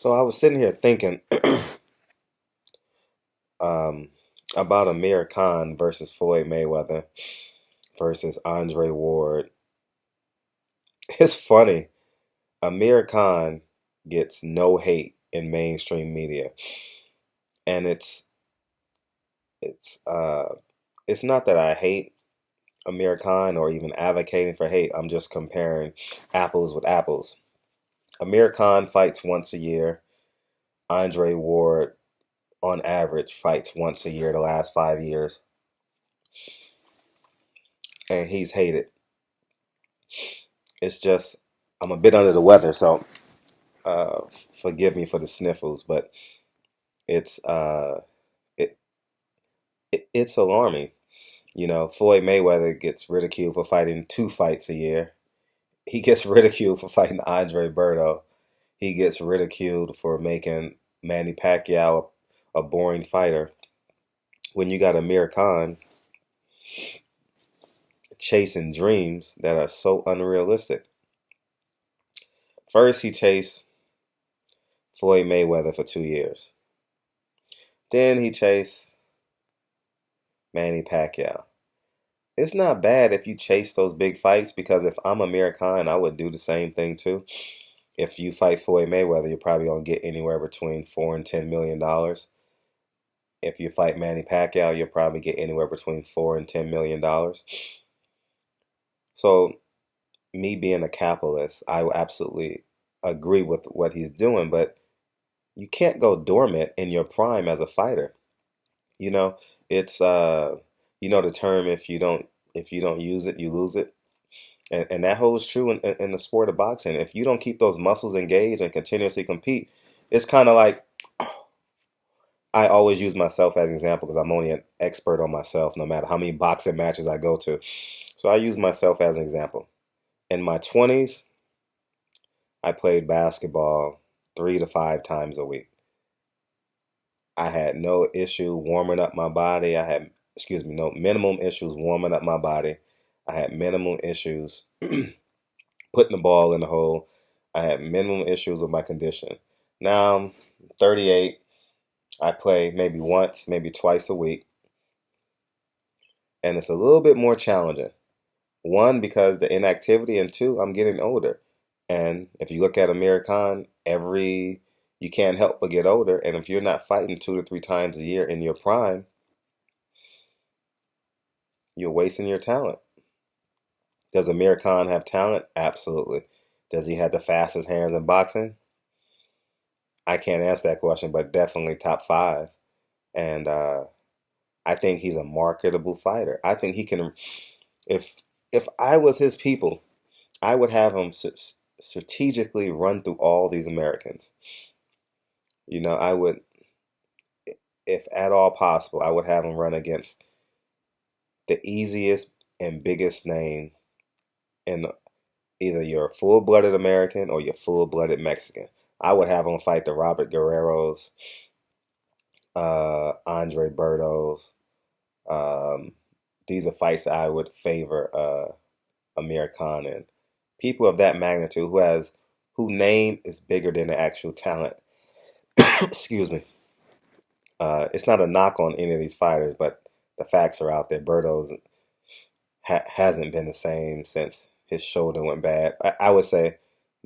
So I was sitting here thinking um, about Amir Khan versus Floyd Mayweather versus Andre Ward. It's funny. Amir Khan gets no hate in mainstream media, and it's it's not that I hate Amir Khan or even advocating for hate. I'm just comparing apples with apples. Amir Khan fights once a year. Andre Ward, on average, fights once a year the last 5 years, and he's hated. It's just I'm a bit under the weather, so forgive me for the sniffles, but it's it, it's alarming. Floyd Mayweather gets ridiculed for fighting 2 fights a year. He gets ridiculed for fighting Andre Berto. He gets ridiculed for making Manny Pacquiao a boring fighter. When you got Amir Khan chasing dreams that are so unrealistic. First, he chased Floyd Mayweather for 2 years. Then he chased Manny Pacquiao. It's not bad if you chase those big fights because if I'm Amir Khan, I would do the same thing too. If you fight Floyd Mayweather, you're probably gonna get anywhere between $4 and $10 million. If you fight Manny Pacquiao, you'll probably get anywhere between $4 and $10 million. So, me being a capitalist, I absolutely agree with what he's doing, but you can't go dormant in your prime as a fighter. You know, it's the term if you don't use it, you lose it. And that holds true in the sport of boxing. If you don't keep those muscles engaged and continuously compete, it's kind of like I always use myself as an example because I'm only an expert on myself no matter how many boxing matches I go to. So I use myself as an example. In my 20s, I played basketball 3 to 5 times a week. I had no issue warming up my body. I had, excuse me, no minimum issues warming up my body. I had minimum issues putting the ball in the hole. I had minimum issues with my condition. Now I'm 38. I play maybe once, maybe twice a week, and it's a little bit more challenging. One, because the inactivity, and two, I'm getting older. And if you look at Amir Khan, you can't help but get older. And if you're not fighting 2 to 3 times a year in your prime, you're wasting your talent. Does Amir Khan have talent? Absolutely. Does he have the fastest hands in boxing? I can't answer that question, but definitely top five. And I think he's a marketable fighter. I think he can. If if I was his people, I would have him strategically run through all these Americans. I would, if at all possible, I would have him run against the easiest and biggest name in either you're a full-blooded American or you're full-blooded Mexican. I would have him fight the Robert Guerreros, Andre Bertos. Um, these are fights that I would favor Amir Khan in. People of that magnitude who name is bigger than the actual talent. Excuse me. It's not a knock on any of these fighters, but the facts are out there. Bertos hasn't been the same since his shoulder went bad. I would say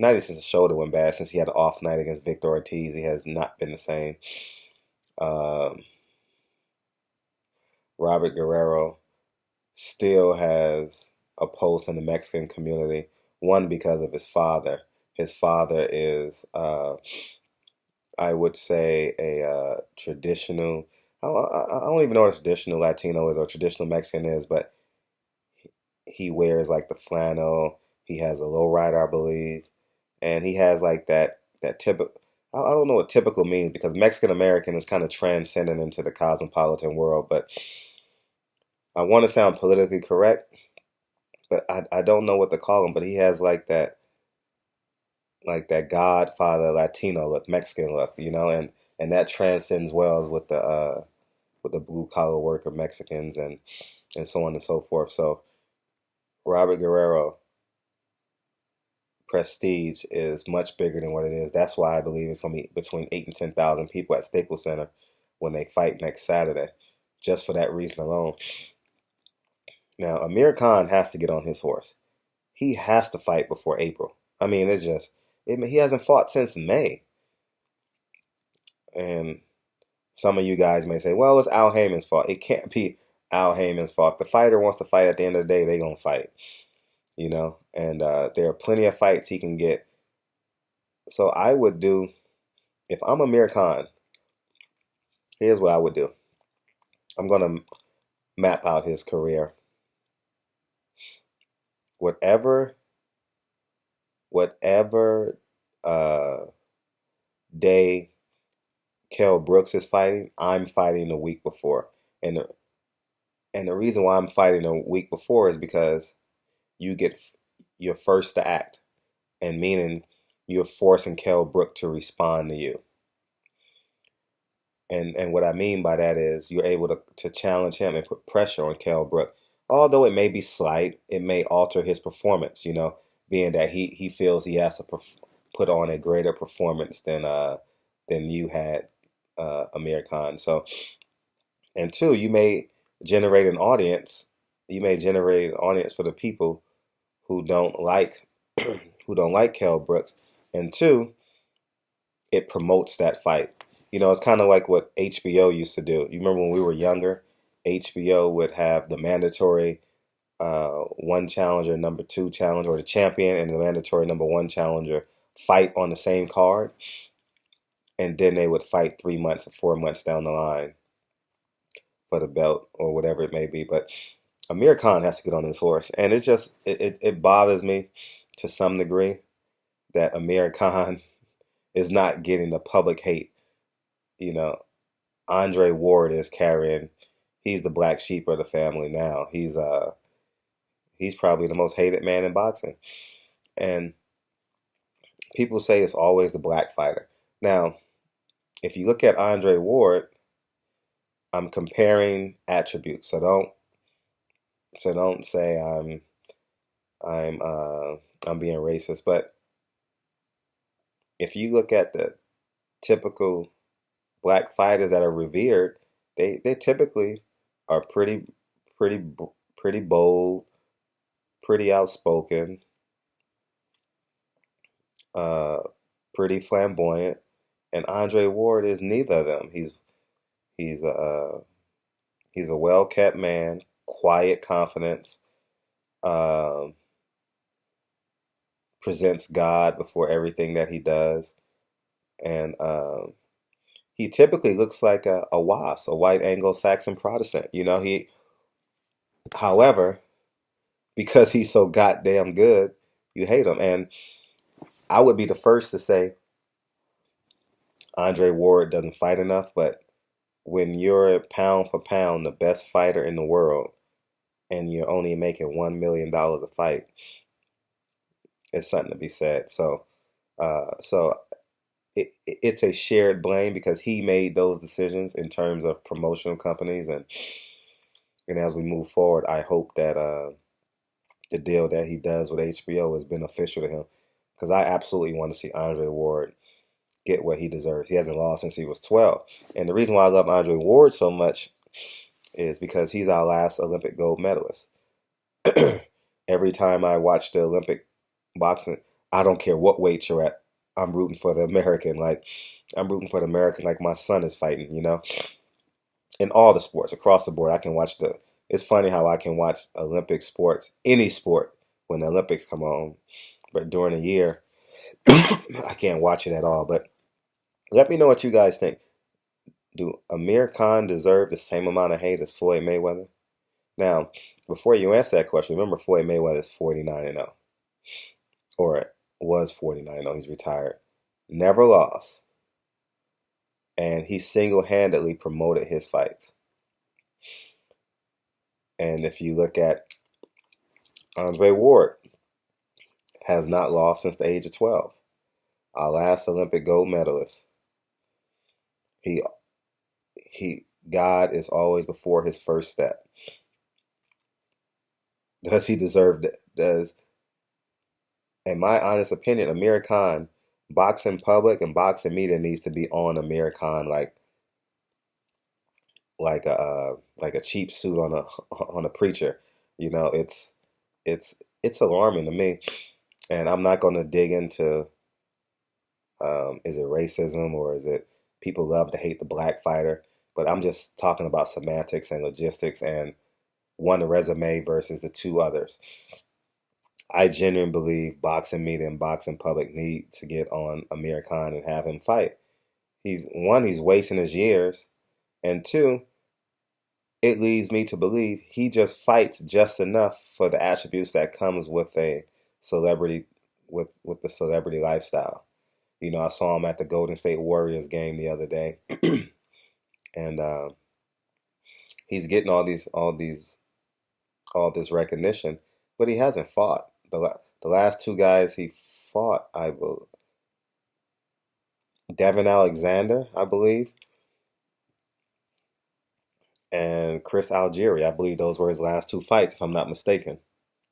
not even since his shoulder went bad, since he had an off night against Victor Ortiz, he has not been the same. Um, Robert Guerrero still has a pulse in the Mexican community. One, because of his father. His father is, I would say, a traditional. I don't even know what a traditional Latino is or traditional Mexican is, but he wears like the flannel. He has a low rider, I believe, and he has like that typical. I don't know what typical means because Mexican American is kind of transcendent into the cosmopolitan world, but I want to sound politically correct, but I don't know what to call him. But he has like that Godfather Latino look, Mexican look, and that transcends well with the blue collar worker Mexicans and so on and so forth. So Robert Guerrero prestige is much bigger than what it is. That's why I believe it's going to be between 8 and 10,000 people at Staples Center when they fight next Saturday, just for that reason alone. Now, Amir Khan has to get on his horse. He has to fight before April. I mean, he hasn't fought since May. And some of you guys may say, well, it's Al Heyman's fault. It can't be Al Heyman's fault. If the fighter wants to fight at the end of the day, they're going to fight, and there are plenty of fights he can get. So I would do, if I'm Amir Khan, here's what I would do. I'm going to map out his career. Whatever day Kell Brooks is fighting, I'm fighting the week before. And the reason why I'm fighting a week before is because you're first to act, and meaning you're forcing Kell Brook to respond to you. And what I mean by that is you're able to challenge him and put pressure on Kell Brook. Although it may be slight, it may alter his performance, being that he feels he has to put on a greater performance than you had, Amir Khan. So, and two, you may generate an audience. You may generate an audience for the people who don't like Kell Brooks. And two, it promotes that fight. It's kind of like what HBO used to do. You remember when we were younger, HBO would have the mandatory one challenger, number two challenger, or the champion and the mandatory number one challenger fight on the same card. And then they would fight 3 months or 4 months down the line for the belt or whatever it may be. But Amir Khan has to get on his horse. And it's just, it bothers me to some degree that Amir Khan is not getting the public hate. Andre Ward is he's the black sheep of the family now. He's probably the most hated man in boxing. And people say it's always the black fighter. Now, if you look at Andre Ward, I'm comparing attributes. So don't say I'm being racist. But if you look at the typical black fighters that are revered, they typically are pretty bold, pretty outspoken, pretty flamboyant, and Andre Ward is neither of them. He's a well-kept man, quiet confidence, presents God before everything that he does, and he typically looks like a WASP, a white Anglo-Saxon Protestant. However, because he's so goddamn good, you hate him. And I would be the first to say Andre Ward doesn't fight enough, but when you're pound for pound the best fighter in the world and you're only making $1 million a fight, it's something to be said. So it's a shared blame because he made those decisions in terms of promotional companies, and as we move forward, I hope that the deal that he does with HBO is beneficial to him, because I absolutely want to see Andre Ward get what he deserves. He hasn't lost since he was 12, and the reason why I love Andre Ward so much is because he's our last Olympic gold medalist. Every time I watch the Olympic boxing, I don't care what weight you're at, I'm rooting for the American. Like my son is fighting, in all the sports across the board. It's funny how I can watch Olympic sports, any sport, when the Olympics come on, but during the year, I can't watch it at all. But let me know what you guys think. Do Amir Khan deserve the same amount of hate as Floyd Mayweather? Now, before you answer that question, remember Floyd Mayweather is 49-0. Or was 49-0. He's retired. Never lost. And he single-handedly promoted his fights. And if you look at Andre Ward, has not lost since the age of 12. Our last Olympic gold medalist. God is always before his first step. Does he deserve that? in my honest opinion, Amir Khan, boxing public and boxing media needs to be on Amir Khan like a cheap suit on a preacher. You know, it's alarming to me, and I'm not going to dig into is it racism or is it people love to hate the black fighter, but I'm just talking about semantics and logistics and one resume versus the two others. I genuinely believe boxing media and boxing public need to get on Amir Khan and have him fight. He's wasting his years, and two, it leads me to believe he just fights just enough for the attributes that comes with a celebrity with the celebrity lifestyle. You know, I saw him at the Golden State Warriors game the other day, and he's getting all this recognition, but he hasn't fought. The last two guys he fought, Devin Alexander, I believe, and Chris Algieri. I believe those were his last two fights, if I'm not mistaken.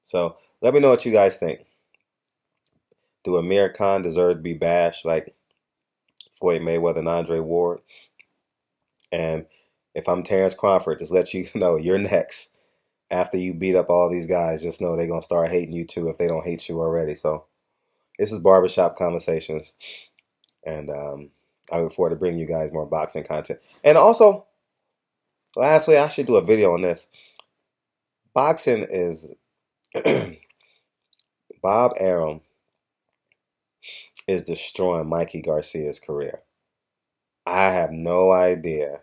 So let me know what you guys think. Do Amir Khan deserve to be bashed like Floyd Mayweather and Andre Ward? And if I'm Terrence Crawford, just let you know you're next. After you beat up all these guys, just know they're going to start hating you too if they don't hate you already. So this is Barbershop Conversations. And I look forward to bringing you guys more boxing content. And also, lastly, I should do a video on this. Boxing is Bob Arum is destroying Mikey Garcia's career. I have no idea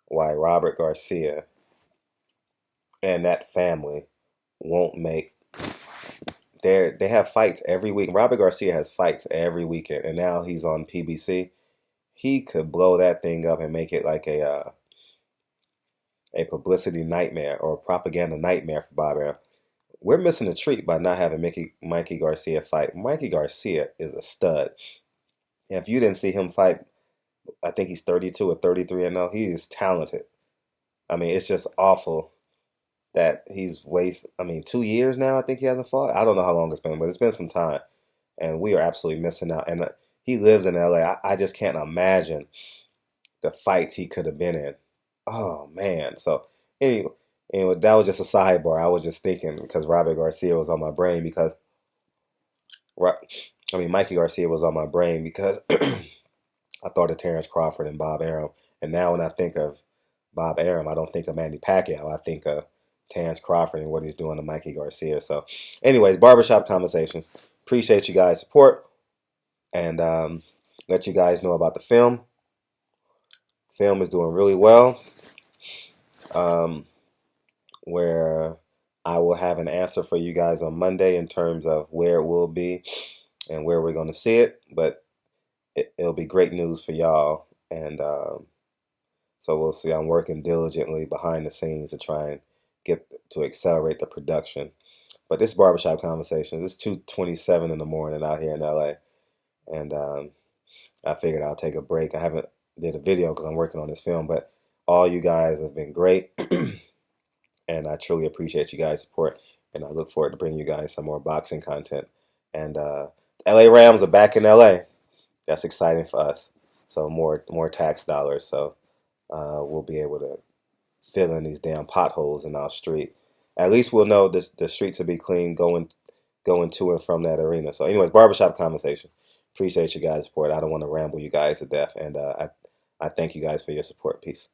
why Robert Garcia and that family won't make they have fights every week. Robert Garcia has fights every weekend, and now he's on PBC. He could blow that thing up and make it like a publicity nightmare or a propaganda nightmare for Bob Arum. We're missing a treat by not having Mikey Garcia fight. Mikey Garcia is a stud. And if you didn't see him fight, I think he's 32 or 33 and now. He is talented. I mean, it's just awful that he's 2 years now. I think he hasn't fought. I don't know how long it's been, but it's been some time, and we are absolutely missing out. And he lives in LA. I just can't imagine the fights he could have been in. Oh man. So anyway, that was just a sidebar. I was just thinking because Robert Garcia was on my brain because Mikey Garcia was on my brain because I thought of Terrence Crawford and Bob Arum. And now when I think of Bob Arum, I don't think of Manny Pacquiao. I think of Terrence Crawford and what he's doing to Mikey Garcia. So anyways, Barbershop Conversations. Appreciate you guys' support. And let you guys know about the film. Film is doing really well. Where I will have an answer for you guys on Monday in terms of where it will be and where we're going to see it. But it'll be great news for y'all. And so we'll see. I'm working diligently behind the scenes to try and get to accelerate the production. But this Barbershop Conversations, it's 2:27 in the morning out here in LA. And I figured I'll take a break. I haven't did a video because I'm working on this film. But all you guys have been great. And I truly appreciate you guys' support. And I look forward to bringing you guys some more boxing content. And LA Rams are back in LA. That's exciting for us. So more tax dollars. So we'll be able to fill in these damn potholes in our street. At least we'll know the streets will be clean going to and from that arena. So anyways, Barbershop Conversation. Appreciate you guys' support. I don't want to ramble you guys to death. And I thank you guys for your support. Peace.